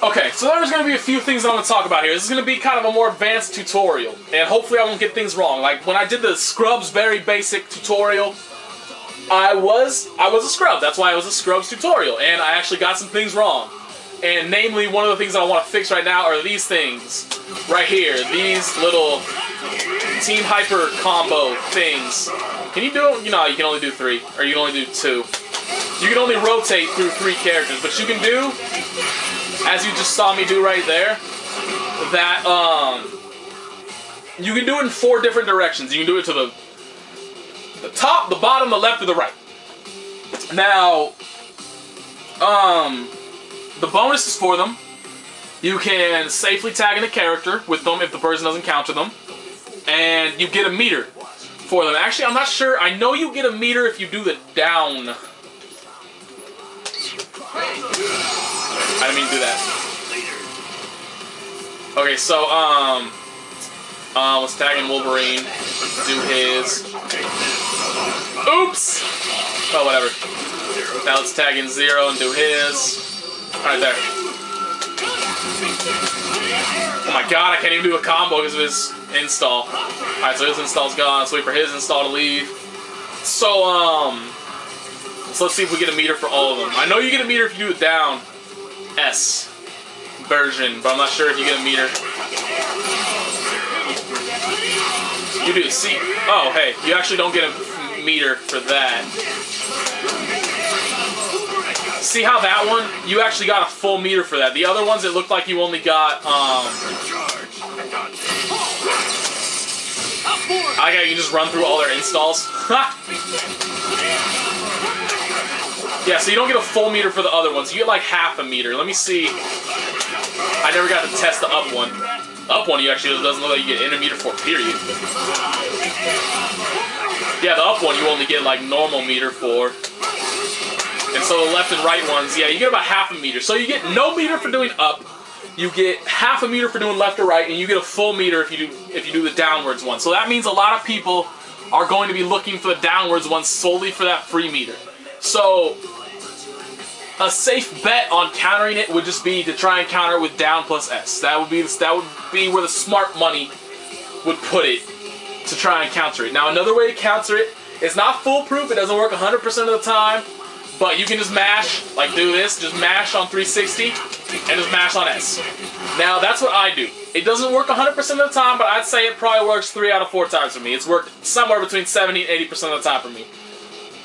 Okay, so there's going to be a few things I'm going to talk about here. This is going to be kind of a more advanced tutorial, and hopefully I won't get things wrong. Like, when I did the Scrubs very basic tutorial, I was a scrub. That's why it was a Scrubs tutorial, and I actually got some things wrong. And namely, one of the things that I want to fix right now are these things right here. These little Team Hyper combo things. Can you do them? You know, you can only do 3, or you can only do 2. You can only rotate through 3 characters, but you can do, as you just saw me do right there, that, you can do it in 4 different directions. You can do it to the top, the bottom, the left, or the right. Now, the bonuses for them, you can safely tag in a character with them if the person doesn't counter them, and you get a meter for them. Actually, I'm not sure. I know you get a meter if you do the down. I didn't mean to do that. Okay, so, let's tag in Wolverine, do his. Oops! Oh, whatever. Now let's tag in Zero and do his. Right there. Oh my god, I can't even do a combo because of his install. Alright, so his install's gone. Let's wait for his install to leave. So let's see if we get a meter for all of them. I know you get a meter if you do it down S version, but I'm not sure if you get a meter. You do C. Oh, hey, you actually don't get a meter for that. See how that one, you actually got a full meter for that. The other ones, it looked like you only got, I got you just run through all their installs. Yeah, so you don't get a full meter for the other ones. You get like half a meter. Let me see. I never got to test the up one. The up one, you actually doesn't look like you get in a meter for, period. Yeah, the up one, you only get like normal meter for. And so the left and right ones, yeah, you get about half a meter. So you get no meter for doing up, you get half a meter for doing left or right, and you get a full meter if you do the downwards one. So that means a lot of people are going to be looking for the downwards one solely for that free meter. So a safe bet on countering it would just be to try and counter it with down plus S. That would be where the smart money would put it to try and counter it. Now another way to counter it, it's not foolproof, it doesn't work 100% of the time. But you can just mash, like do this, just mash on 360, and just mash on S. Now, that's what I do. It doesn't work 100% of the time, but I'd say it probably works 3 out of 4 times for me. It's worked somewhere between 70 and 80% of the time for me.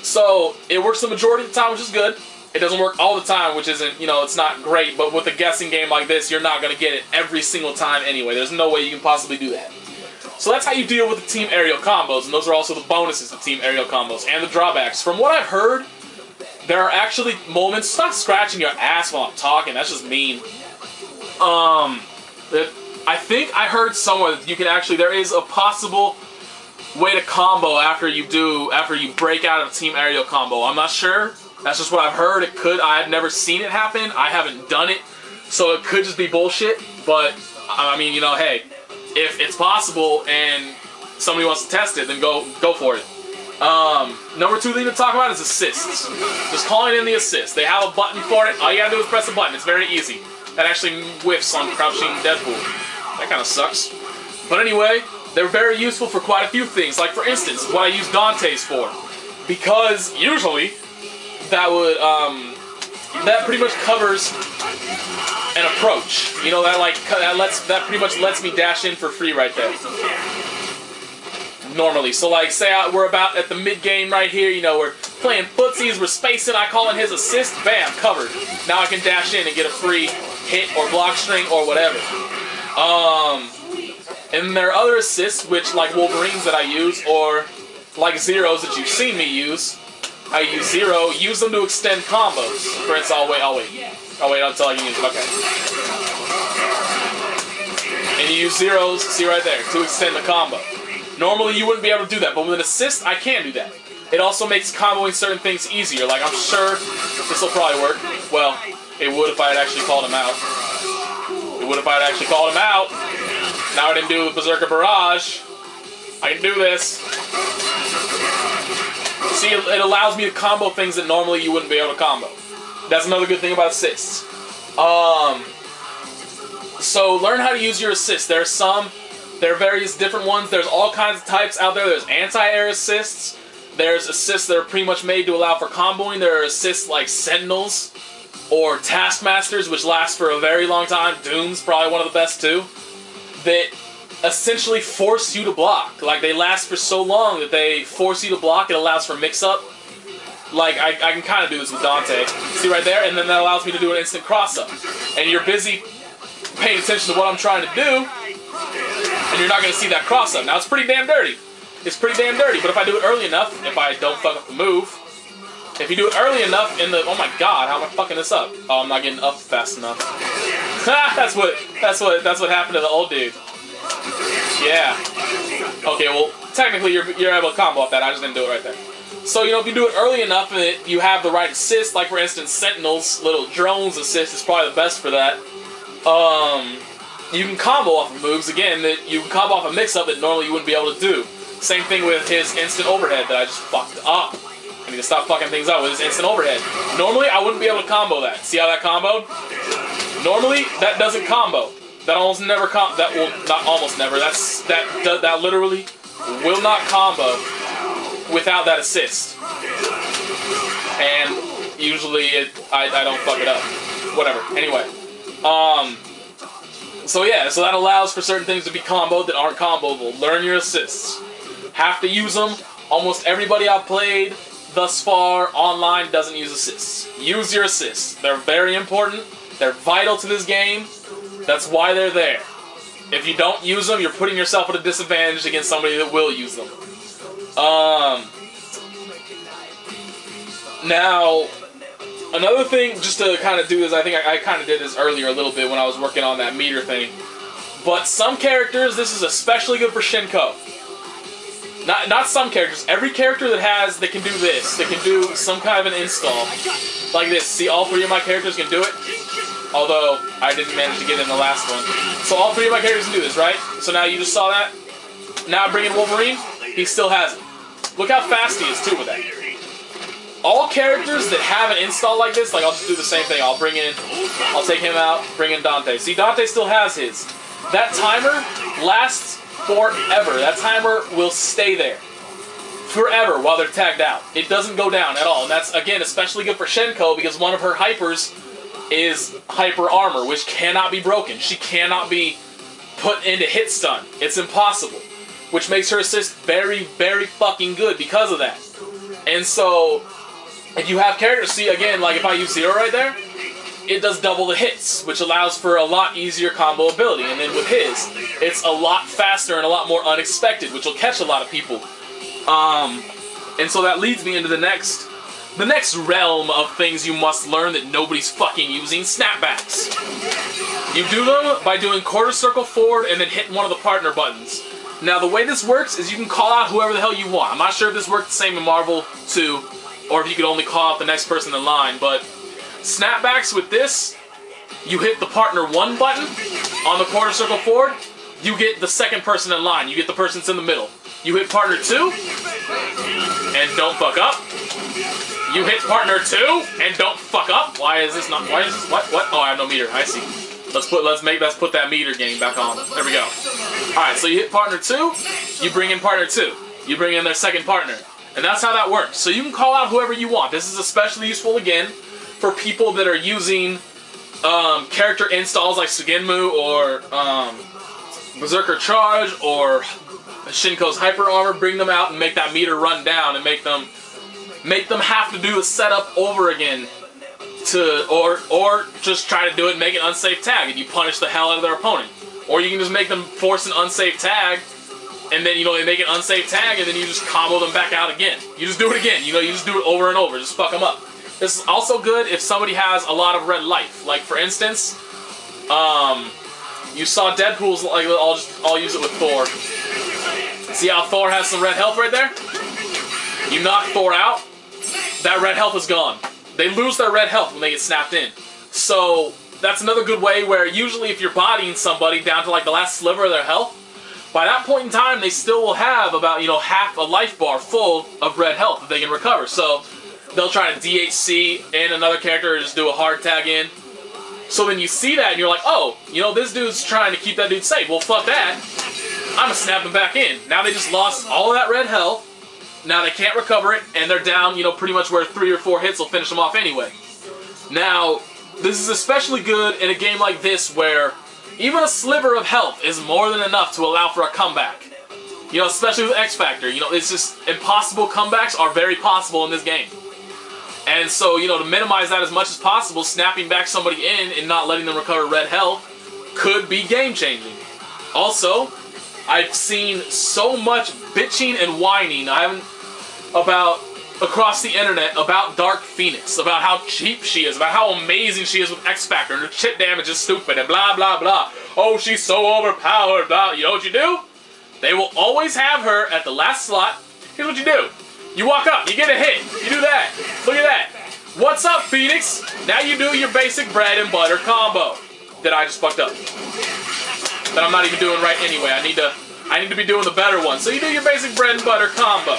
So, it works the majority of the time, which is good. It doesn't work all the time, which isn't, you know, it's not great. But with a guessing game like this, you're not going to get it every single time anyway. There's no way you can possibly do that. So that's how you deal with the team aerial combos, and those are also the bonuses of team aerial combos, and the drawbacks. From what I've heard, there are actually moments. Stop scratching your ass while I'm talking. That's just mean. I think I heard somewhere that you can actually. There is a possible way to combo after you break out of a team aerial combo. I'm not sure. That's just what I've heard. It could. I have never seen it happen. I haven't done it, so it could just be bullshit. But I mean, you know, hey, if it's possible and somebody wants to test it, then go for it. Number 2 thing to talk about is assists. Just calling in the assist. They have a button for it. All you gotta do is press a button. It's very easy. That actually whiffs on Crouching Deadpool. That kind of sucks. But anyway, they're very useful for quite a few things. Like for instance, what I use Dante's for. Because usually, that would, that pretty much covers an approach. You know, that pretty much lets me dash in for free right there. Normally. So like, say we're about at the mid-game right here, you know, we're playing footsies, we're spacing, I call in his assist, bam, covered. Now I can dash in and get a free hit or block string or whatever. And there are other assists, which like Wolverines that I use, or like Zeros that you've seen me use. I use Zero, use them to extend combos. For instance, I'll wait until I can use them, okay. And you use Zeros, see right there, to extend the combo. Normally you wouldn't be able to do that, but with an assist, I can do that. It also makes comboing certain things easier. Like, I'm sure this will probably work. Well, it would if I had actually called him out. It would if I had actually called him out. Now I didn't do the Berserker Barrage. I can do this. See, it allows me to combo things that normally you wouldn't be able to combo. That's another good thing about assists. So learn how to use your assists. There are various different ones. There's all kinds of types out there. There's anti-air assists. There's assists that are pretty much made to allow for comboing. There are assists like Sentinels or Taskmasters, which last for a very long time. Doom's probably one of the best too. That essentially force you to block. Like, they last for so long that they force you to block. It allows for mix-up. Like, I can kind of do this with Dante. See right there? And then that allows me to do an instant cross-up. And you're busy paying attention to what I'm trying to do, and you're not going to see that cross-up. Now, it's pretty damn dirty. It's pretty damn dirty, but if I do it early enough, if I don't fuck up the move, if you do it early enough in the... Oh my god, how am I fucking this up? Oh, I'm not getting up fast enough. That's what happened to the old dude. Yeah. Okay, well, technically you're able to combo off that. I just didn't do it right there. So, you know, if you do it early enough and you have the right assist, like for instance, Sentinel's little drones assist is probably the best for that. You can combo off of moves, again, that you can combo off a mix-up that normally you wouldn't be able to do. Same thing with his instant overhead that I just fucked up. I need to stop fucking things up with his instant overhead. Normally, I wouldn't be able to combo that. See how that comboed? Normally, that doesn't combo. That almost never that will not almost never. That literally will not combo without that assist. And usually I don't fuck it up. Whatever. Anyway. So yeah, so that allows for certain things to be comboed that aren't comboable. Learn your assists. Have to use them. Almost everybody I've played thus far online doesn't use assists. Use your assists. They're very important. They're vital to this game. That's why they're there. If you don't use them, you're putting yourself at a disadvantage against somebody that will use them. Now, another thing, just to kind of do this, I think I kind of did this earlier a little bit when I was working on that meter thing. But some characters, this is especially good for Shinko. Not some characters, every character that can do this, that can do some kind of an install. Like this, see, all three of my characters can do it. Although, I didn't manage to get in the last one. So all three of my characters can do this, right? So now you just saw that. Now I bring in Wolverine, he still has it. Look how fast he is too with that. All characters that have an install like this, like I'll just do the same thing. I'll take him out, bring in Dante. See, Dante still has his. That timer lasts forever. That timer will stay there forever while they're tagged out. It doesn't go down at all. And that's, again, especially good for Shinko because one of her hypers is hyper armor, which cannot be broken. She cannot be put into hit stun. It's impossible. Which makes her assist very, very fucking good because of that. And so, if you have characters, see, again, like if I use Zero right there, it does double the hits, which allows for a lot easier combo ability. And then with his, it's a lot faster and a lot more unexpected, which will catch a lot of people. And so that leads me into the next realm of things you must learn that nobody's fucking using, snapbacks. You do them by doing quarter circle forward and then hitting one of the partner buttons. Now the way this works is you can call out whoever the hell you want. I'm not sure if this worked the same in Marvel 2, or if you could only call out the next person in line, but snapbacks with this, you hit the partner 1 button on the quarter circle forward, you get the second person in line. You get the person that's in the middle. You hit partner 2, and don't fuck up. You hit partner 2, and don't fuck up. Why is this? What? Oh, I have no meter. I see. Let's put that meter game back on. There we go. Alright, so you hit partner 2, you bring in partner 2. You bring in their second partner. And that's how that works. So you can call out whoever you want. This is especially useful, again, for people that are using character installs like Sugenmu or Berserker Charge or Shinko's Hyper Armor. Bring them out and make that meter run down and make them have to do a setup over again or just try to do it and make an unsafe tag and you punish the hell out of their opponent. Or you can just make them force an unsafe tag and then, you know, they make an unsafe tag and then you just combo them back out again. You just do it again. You know, you just do it over and over. Just fuck them up. This is also good if somebody has a lot of red life. Like, for instance, you saw Deadpool's, like, I'll use it with Thor. See how Thor has some red health right there? You knock Thor out, that red health is gone. They lose their red health when they get snapped in. So that's another good way where usually if you're bodying somebody down to like the last sliver of their health, by that point in time they still will have about, you know, half a life bar full of red health that they can recover. So they'll try to DHC in another character or just do a hard tag in So then you see that and you're like, oh, you know, this dude's trying to keep that dude safe. Well, fuck that. I'm gonna snap them back in. Now they just lost all of that red health. Now they can't recover it, and they're down, you know, pretty much where 3 or 4 hits will finish them off anyway. Now, this is especially good in a game like this where even a sliver of health is more than enough to allow for a comeback. You know, especially with X Factor. You know, it's just impossible comebacks are very possible in this game. And so, you know, to minimize that as much as possible, snapping back somebody in and not letting them recover red health could be game-changing. Also, I've seen so much bitching and whining across the internet about Dark Phoenix, about how cheap she is, about how amazing she is with X Factor, and her chip damage is stupid, and blah, blah, blah. Oh, she's so overpowered, blah. You know what you do? They will always have her at the last slot. Here's what you do. You walk up, you get a hit, you do that. Look at that. What's up, Phoenix? Now you do your basic bread and butter combo that I just fucked up. That I'm not even doing right anyway. I need to be doing the better one. So you do your basic bread and butter combo.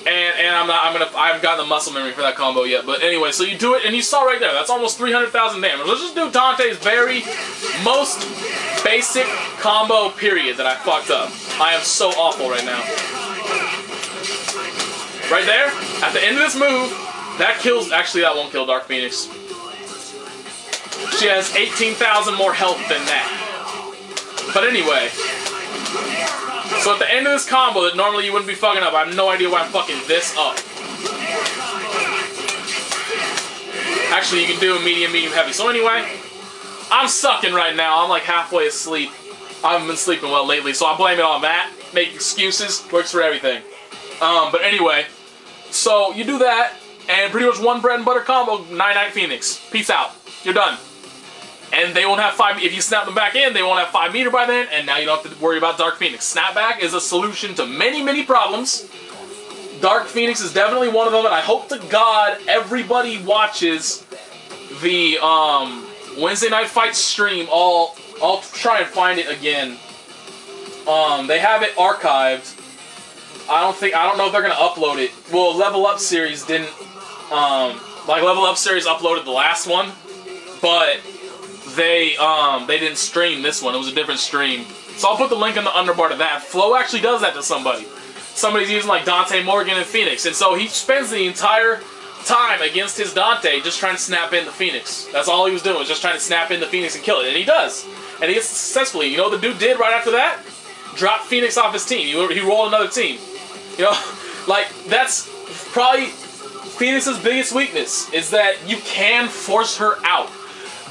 And I haven't gotten the muscle memory for that combo yet. But anyway, so you do it, and you saw right there, that's almost 300,000 damage. Let's just do Dante's very most basic combo period that I fucked up. I am so awful right now. Right there, at the end of this move, that kills, actually that won't kill Dark Phoenix. She has 18,000 more health than that. But anyway, so at the end of this combo that normally you wouldn't be fucking up, I have no idea why I'm fucking this up. Actually, you can do a medium, medium, heavy. So anyway, I'm sucking right now. I'm like halfway asleep. I haven't been sleeping well lately, so I blame it on that. Make excuses. Works for everything. But anyway, so you do that, and pretty much one bread and butter combo, 9-9 Phoenix. Peace out. You're done. And they won't have 5, if you snap them back in, they won't have 5 meter by then, and now you don't have to worry about Dark Phoenix. Snapback is a solution to many, many problems. Dark Phoenix is definitely one of them, and I hope to God everybody watches the Wednesday Night Fight stream. I'll try and find it again. They have it archived. I don't know if they're gonna upload it. Well, Level Up series didn't. Like Level Up series uploaded the last one, but they didn't stream this one. It was a different stream. So I'll put the link in the underbar to that. Flo actually does that to somebody. Somebody's using like Dante Morgan and Phoenix, and so he spends the entire time against his Dante just trying to snap in the Phoenix. That's all he was doing, was just trying to snap in the Phoenix and kill it, and he does. And he gets successfully. You know what the dude did right after that? Dropped Phoenix off his team. He rolled another team. You know, like, that's probably Phoenix's biggest weakness, is that you can force her out.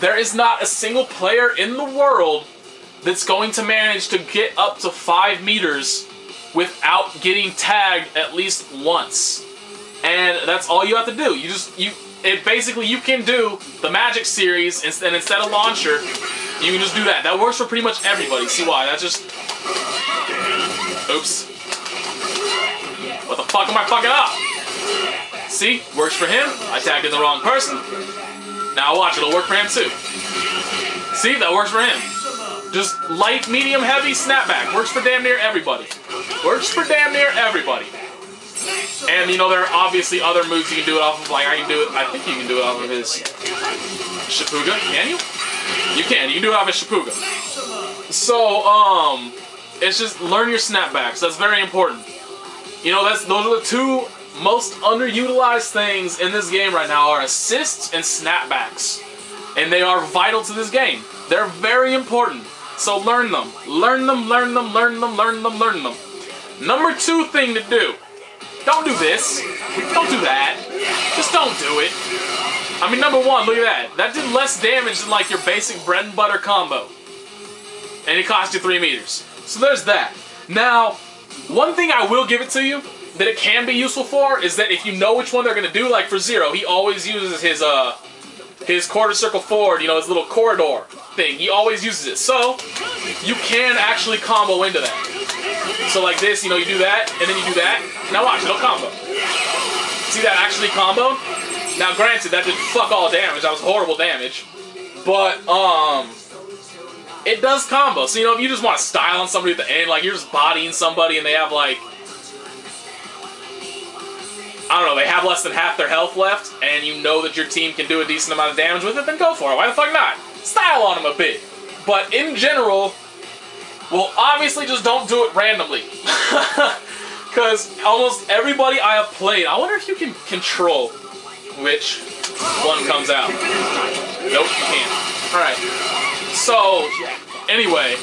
There is not a single player in the world that's going to manage to get up to 5 meters without getting tagged at least once. And that's all you have to do. Basically, you can do the Magic series, and instead of launcher, you can just do that. That works for pretty much everybody. See why? That's just... Oops. What the fuck am I fucking up? See? Works for him. I tagged in the wrong person. Now watch, it'll work for him too. See? That works for him. Just light, medium, heavy, snapback. Works for damn near everybody. Works for damn near everybody. And, you know, there are obviously other moves you can do it off of. Like, I think you can do it off of his Shipuga. Can you? You can. You can do it off of Shipuga. So, it's just learn your snapbacks. That's very important. You know, those are the 2 most underutilized things in this game right now, are assists and snapbacks. And they are vital to this game. They're very important. So learn them. Learn them, learn them, learn them, learn them, learn them. Number 2 thing to do. Don't do this. Don't do that. Just don't do it. I mean, number 1, look at that. That did less damage than like your basic bread and butter combo. And it cost you 3 meters. So there's that. Now, one thing I will give it to you that it can be useful for is that if you know which one they're going to do, like for Zero, he always uses his quarter circle forward, you know, his little corridor thing. He always uses it. So, you can actually combo into that. So like this, you know, you do that, and then you do that. Now watch, it'll combo. See that actually comboed? Now granted, that did fuck all damage. That was horrible damage. But, it does combo. So, you know, if you just want to style on somebody at the end, like you're just bodying somebody and they have like, I don't know, they have less than half their health left, and you know that your team can do a decent amount of damage with it, then go for it. Why the fuck not? Style on them a bit. But in general, well, obviously just don't do it randomly. Because almost everybody I have played, I wonder if you can control which one comes out. Nope, you can't. Alright. So, anyway,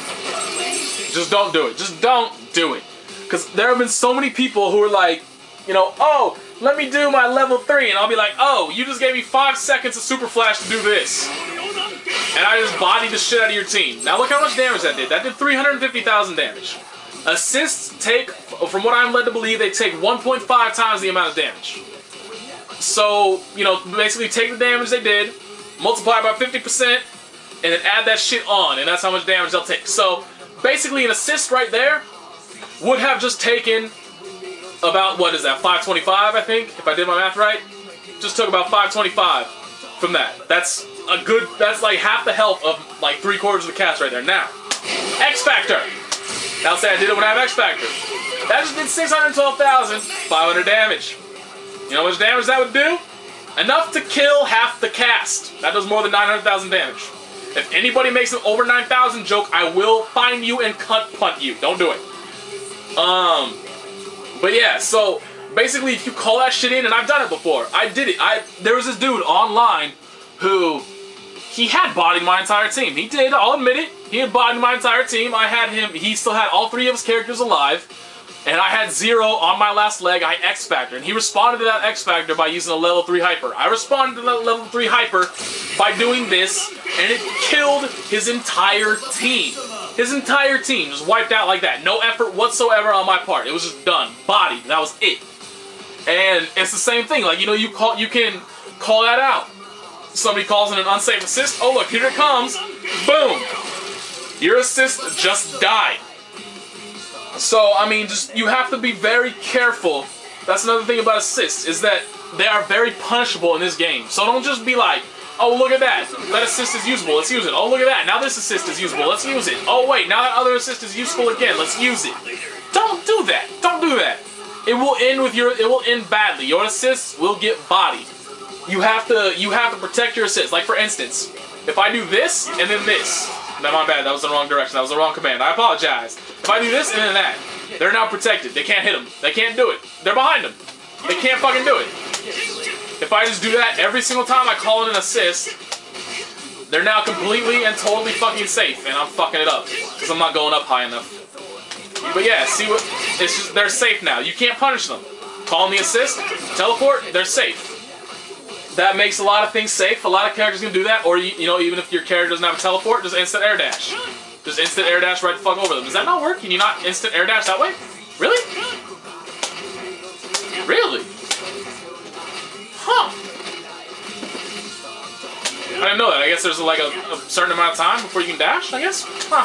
just don't do it. Just don't do it. Because there have been so many people who are like, you know, oh, let me do my level 3, and I'll be like, oh, you just gave me 5 seconds of super flash to do this. And I just bodied the shit out of your team. Now look how much damage that did. That did 350,000 damage. Assists take, from what I'm led to believe, they take 1.5 times the amount of damage. So, you know, basically take the damage they did, multiply by 50%, and then add that shit on, and that's how much damage they'll take. So, basically an assist right there would have just taken about, what is that, 525, I think, if I did my math right? Just took about 525 from that. That's a good, that's like half the health of like 3/4 of the cast right there. Now, X Factor. Now say I did it when I have X Factor. That just did 612,500 damage. You know how much damage that would do? Enough to kill half the cast. That does more than 900,000 damage. If anybody makes an over 9,000 joke, I will find you and cunt punt you. Don't do it. But yeah, so basically if you call that shit in, and I've done it before. I did it. There was this dude online who, he had bodied my entire team. He did, I'll admit it. He had bodied my entire team. I had him, he still had all 3 of his characters alive. And I had 0 on my last leg. I X Factor. And he responded to that X Factor by using a level 3 hyper. I responded to that level 3 hyper by doing this, and it killed his entire team. His entire team just wiped out like that. No effort whatsoever on my part. It was just done. Bodied. That was it. And it's the same thing. Like, you know, you can call that out. Somebody calls in an unsafe assist. Oh, look, here it comes. Boom. Your assist just died. So, I mean, just, you have to be very careful. That's another thing about assists, is that they are very punishable in this game. So don't just be like, oh, look at that. That assist is usable. Let's use it. Oh, look at that. Now this assist is usable. Let's use it. Oh, wait. Now that other assist is useful again. Let's use it. Don't do that. Don't do that. It will end with your, it will end badly. Your assists will get bodied. You have to protect your assists. Like, for instance, if I do this and then this. No, my bad. That was the wrong direction. That was the wrong command. I apologize. If I do this and then that, they're now protected. They can't hit them. They can't do it. They're behind them. They can't fucking do it. If I just do that every single time I call in an assist, they're now completely and totally fucking safe, and I'm fucking it up because I'm not going up high enough. But yeah, see what? It's just, they're safe now. You can't punish them. Call in the assist, teleport, they're safe. That makes a lot of things safe. A lot of characters can do that, or you know, even if your character doesn't have a teleport, just instant air dash. Just instant air dash right the fuck over them. Does that not work? Can you not instant air dash that way? Really? Really? Huh. I didn't know that. I guess there's like a certain amount of time before you can dash, I guess? Huh.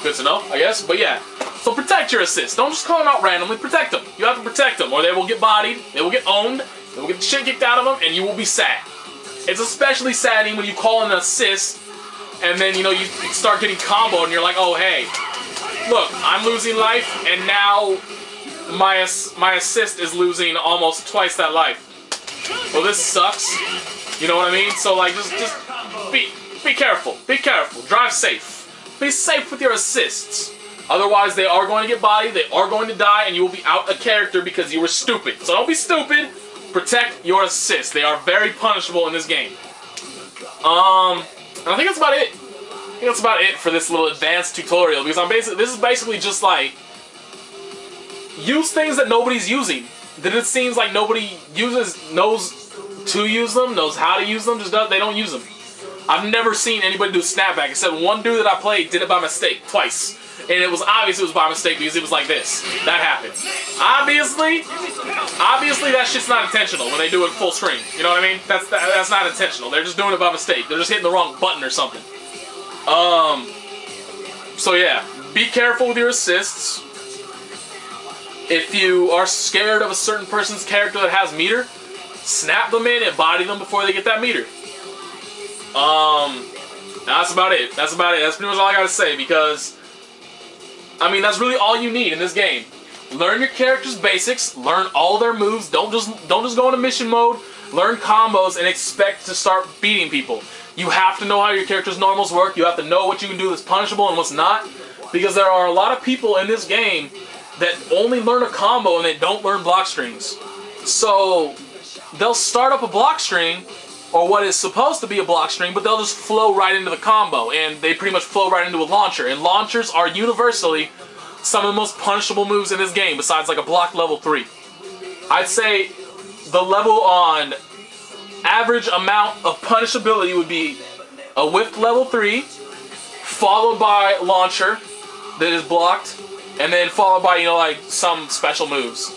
Good to know, I guess. But yeah. So protect your assists. Don't just call them out randomly. Protect them. You have to protect them, or they will get bodied, they will get owned, they will get the shit kicked out of them, and you will be sad. It's especially saddening when you call in an assist, and then, you know, you start getting comboed, and you're like, oh, hey, look, I'm losing life, and now my assist is losing almost twice that life. Well, this sucks. You know what I mean? So, like, just be careful. Be careful. Drive safe. Be safe with your assists. Otherwise, they are going to get bodied, they are going to die, and you will be out a character because you were stupid. So don't be stupid. Protect your assists. They are very punishable in this game. And I think that's about it. I think that's about it for this little advanced tutorial, because this is basically just like, use things that nobody's using. That it seems like nobody knows to use them, knows how to use them, they don't use them. I've never seen anybody do snapback, except one dude that I played did it by mistake, twice. And it was obvious it was by mistake because it was like this. That happened. Obviously that shit's not intentional when they do it full screen. You know what I mean? That's not intentional. They're just doing it by mistake. They're just hitting the wrong button or something. So yeah, be careful with your assists. If you are scared of a certain person's character that has meter, snap them in and body them before they get that meter. That's about it. That's about it. That's pretty much all I gotta say, because I mean, that's really all you need in this game. learn your character's basics, learn all their moves. Don't just go into mission mode. Learn combos and expect to start beating people. You have to know how your character's normals work. You have to know what you can do that's punishable and what's not. Because there are a lot of people in this game that only learn a combo and they don't learn block strings. So they'll start up a block string, or what is supposed to be a block string, but they'll just flow right into the combo, and they pretty much flow right into a launcher. And launchers are universally some of the most punishable moves in this game, besides like a block level 3. I'd say the level on average amount of punishability would be a whipped level 3, followed by launcher that is blocked, and then followed by, you know, like some special moves.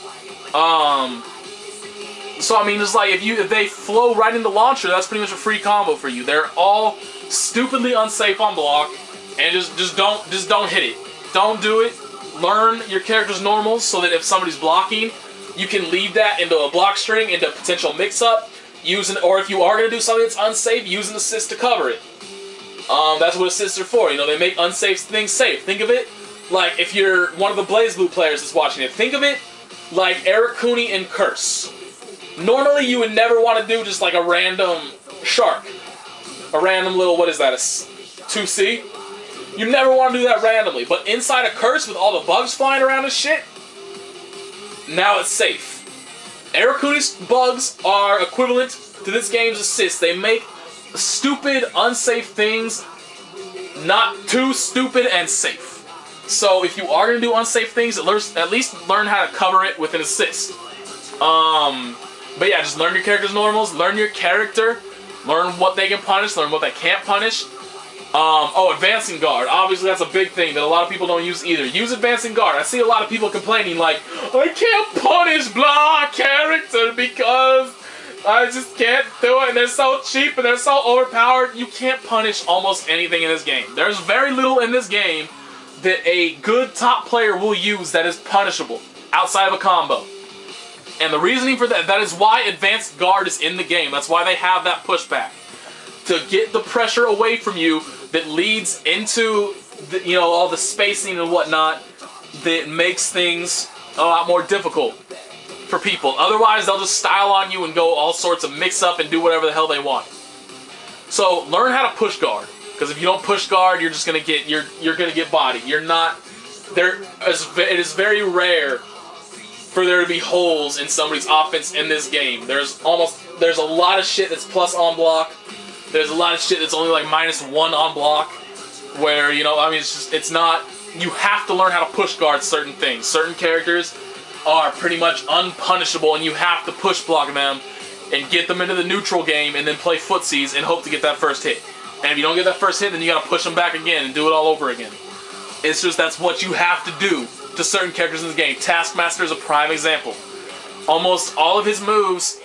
So I mean, just like if they flow right into launcher, that's pretty much a free combo for you. They're all stupidly unsafe on block, and just don't hit it. Don't do it. Learn your character's normals so that if somebody's blocking, you can lead that into a block string, into a potential mix-up. Or if you are going to do something that's unsafe, use an assist to cover it. That's what assists are for. You know, they make unsafe things safe. Think of it like if you're one of the BlazBlue players that's watching it. Think of it like Eric Cooney in Curse. Normally, you would never want to do just like a random shark. A random little, what is that, a 2C? You never want to do that randomly. But inside a Curse with all the bugs flying around and shit, now it's safe. Eric Cooney's bugs are equivalent to this game's assists. They make stupid, unsafe things not too stupid and safe. So if you are going to do unsafe things, at least learn how to cover it with an assist. But yeah, just learn your character's normals, learn your character, learn what they can punish, learn what they can't punish. Oh, advancing guard. Obviously, that's a big thing that a lot of people don't use either. Use advancing guard. I see a lot of people complaining like, I can't punish blah character because I just can't do it, and they're so cheap and they're so overpowered. You can't punish almost anything in this game. There's very little in this game that a good top player will use that is punishable outside of a combo. And the reasoning for that is why advanced guard is in the game. That's why they have that pushback. To get the pressure away from you that leads into the, you know, all the spacing and whatnot that makes things a lot more difficult for people. Otherwise, they'll just style on you and go all sorts of mix up and do whatever the hell they want. So learn how to push guard, because if you don't push guard, you're just gonna get you're gonna get bodied. You're not there. It is very rare for there to be holes in somebody's offense in this game. There's a lot of shit that's plus on block. There's a lot of shit that's only like -1 on block. Where, you know, I mean, it's not. You have to learn how to push guard certain things. Certain characters are pretty much unpunishable, and you have to push block them and get them into the neutral game and then play footsies and hope to get that first hit. And if you don't get that first hit, then you gotta push them back again and do it all over again. It's just, that's what you have to do to certain characters in the game. Taskmaster is a prime example. Almost all of his moves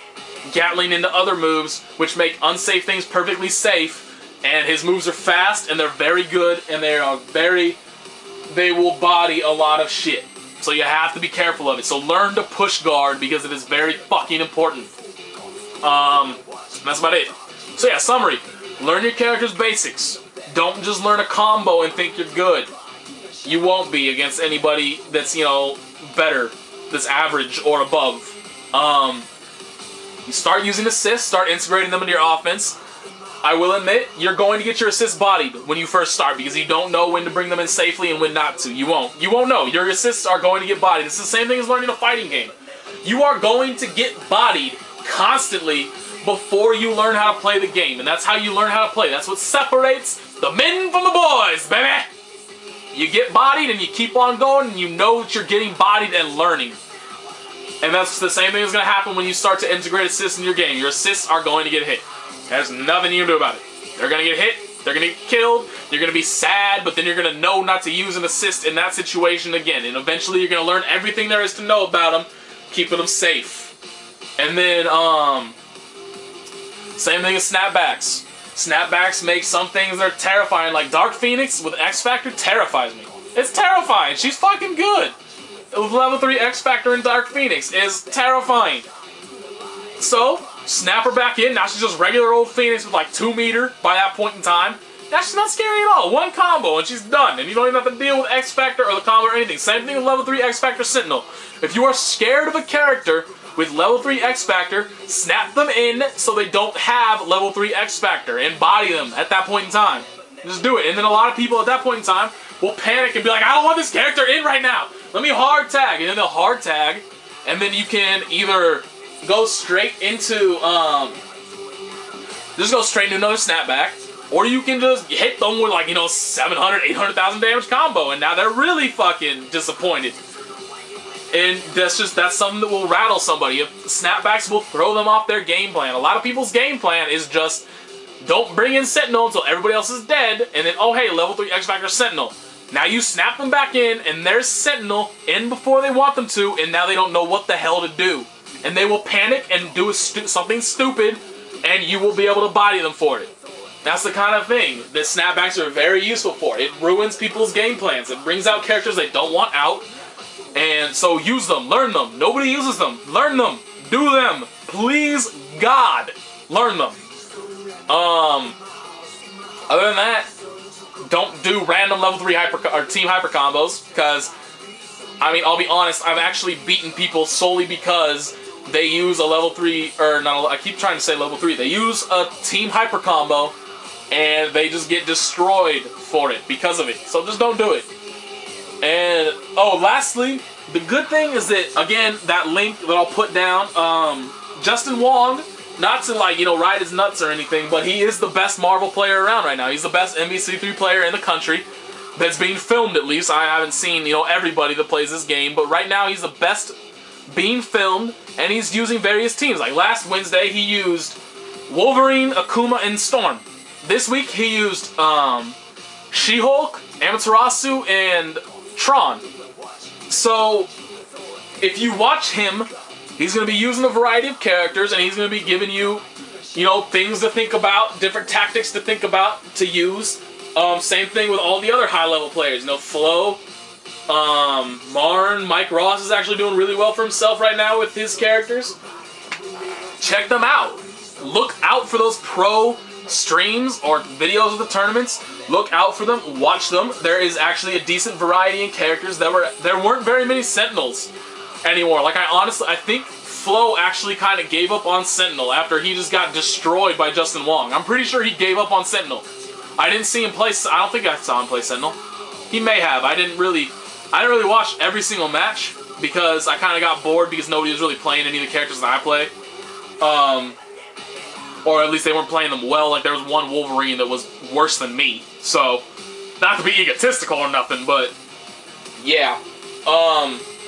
Gatling into other moves, which make unsafe things perfectly safe, and his moves are fast and they're very good, and they will body a lot of shit. So you have to be careful of it. So learn to push guard, because it is very fucking important. That's about it. So yeah, summary. Learn your character's basics. Don't just learn a combo and think you're good. You won't be against anybody that's, you know, better, that's average or above. You start using assists, start integrating them into your offense. I will admit, you're going to get your assists bodied when you first start, because you don't know when to bring them in safely and when not to. You won't know. Your assists are going to get bodied. It's the same thing as learning a fighting game. You are going to get bodied constantly before you learn how to play the game. And that's how you learn how to play. That's what separates the men from the boys, baby! You get bodied and you keep on going, and you know that you're getting bodied and learning. And that's the same thing that's going to happen when you start to integrate assists in your game. Your assists are going to get hit. There's nothing you can do about it. They're going to get hit, they're going to get killed, you're going to be sad, but then you're going to know not to use an assist in that situation again. And eventually you're going to learn everything there is to know about them, keeping them safe. And then, same thing as snapbacks. Snapbacks make some things that are terrifying, like Dark Phoenix with X Factor terrifies me. It's terrifying. She's fucking good. Level 3 X Factor in Dark Phoenix is terrifying. So, snap her back in. Now she's just regular old Phoenix with like 2 meter by that point in time. That's not scary at all. One combo and she's done. And you don't even have to deal with X Factor or the combo or anything. Same thing with level 3 X Factor Sentinel. If you are scared of a character with level 3 X Factor, snap them in so they don't have level 3 X Factor and body them at that point in time. Just do it. And then a lot of people at that point in time will panic and be like, I don't want this character in right now. Let me hard tag. And then they'll hard tag. And then you can either go straight into, just go straight into another snapback. Or you can just hit them with, like, you know, 700, 800,000 damage combo. And now they're really fucking disappointed. And that's something that will rattle somebody. If snapbacks will throw them off their game plan. A lot of people's game plan is just, don't bring in Sentinel until everybody else is dead. And then, oh hey, level 3 X Factor Sentinel. Now you snap them back in, and there's Sentinel in before they want them to, and now they don't know what the hell to do. And they will panic and do something stupid, and you will be able to body them for it. That's the kind of thing that snapbacks are very useful for. It ruins people's game plans. It brings out characters they don't want out. And so use them, learn them. Nobody uses them. Learn them. Do them. Please, God, learn them. Other than that, don't do random level 3 team hyper combos, because, I mean, I'll be honest, I've actually beaten people solely because they use a level 3, or not, I keep trying to say level 3, they use a team hyper combo, and they just get destroyed for it because of it. So just don't do it. And, oh, lastly, the good thing is that, again, that link that I'll put down, Justin Wong, not to, like, you know, ride his nuts or anything, but he is the best Marvel player around right now. He's the best MvC3 player in the country that's being filmed, at least. I haven't seen, you know, everybody that plays this game, but right now he's the best being filmed, and he's using various teams. Like last Wednesday, he used Wolverine, Akuma, and Storm. This week, he used She-Hulk, Amaterasu, and Tron. So, if you watch him, he's going to be using a variety of characters, and he's going to be giving you, you know, things to think about, different tactics to think about, to use. Same thing with all the other high-level players. You know, Flo, Marn, Mike Ross is actually doing really well for himself right now with his characters. Check them out. Look out for those pro streams or videos of the tournaments. Look out for them. Watch them. There is actually a decent variety in characters. There weren't very many Sentinels anymore. Like, I think Flo actually kind of gave up on Sentinel after he just got destroyed by Justin Wong. I'm pretty sure he gave up on Sentinel. I didn't see him play, I don't think I saw him play Sentinel. He may have. I didn't really watch every single match because I kind of got bored because nobody was really playing any of the characters that I play. Or at least they weren't playing them well. Like, there was one Wolverine that was worse than me. So, not to be egotistical or nothing, but yeah.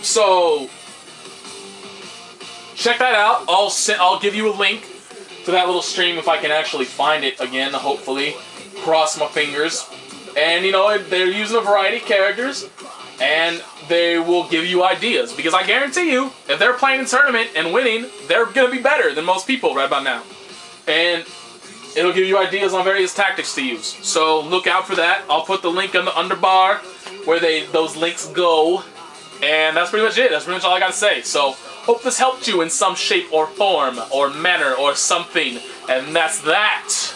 So check that out. I'll give you a link to that little stream if I can actually find it again, hopefully. Cross my fingers. And, you know, they're using a variety of characters, and they will give you ideas. Because I guarantee you, if they're playing in a tournament and winning, they're going to be better than most people right about now. And it'll give you ideas on various tactics to use. So look out for that. I'll put the link on the underbar where those links go. And that's pretty much it. That's pretty much all I got to say. So hope this helped you in some shape or form or manner or something. And that's that.